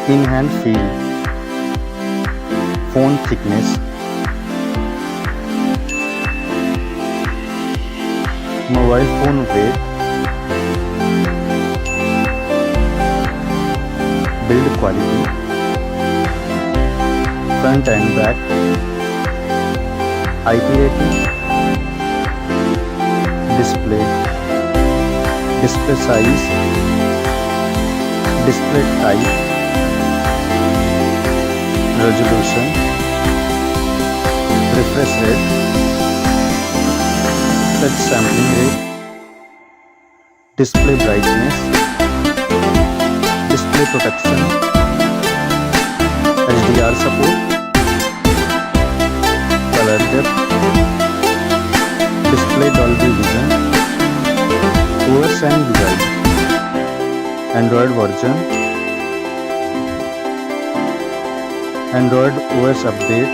in hand feel, phone thickness, mobile phone weight, build quality, front and back, IP rating, display size, display type, resolution, refresh rate, touch sampling rate, display brightness, display protection, HDR support, color depth, display Dolby Vision, OS and UI, Android version, Android OS update,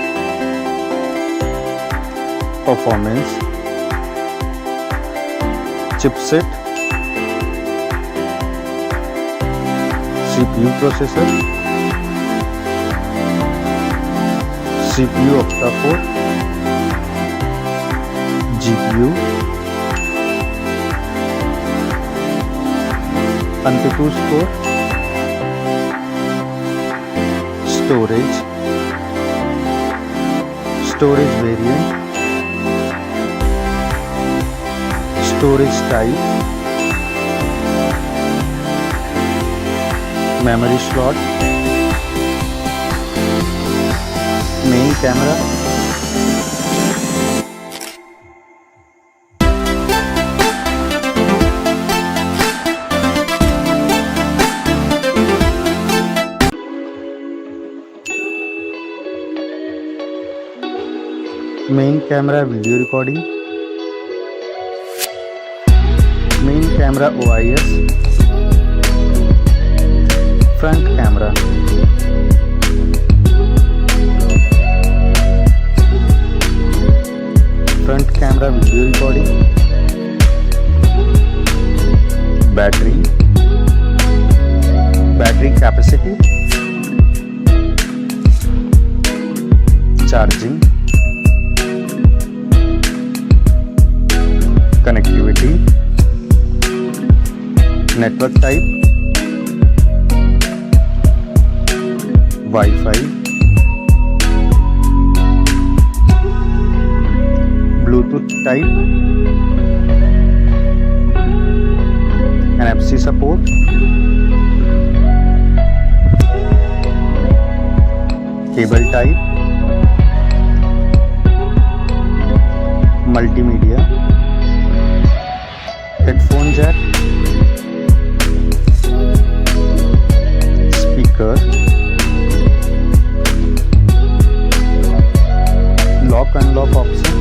performance, chipset, CPU processor, CPU octa-core, GPU, AnTuTu score, storage variant, storage type, memory slot, main camera, main camera video recording, main camera OIS, front camera, front camera video recording, battery capacity, charging, connectivity, network type, Wi-Fi, Bluetooth type, NFC support, cable type, multimedia, headphone jack, speaker, lock unlock option,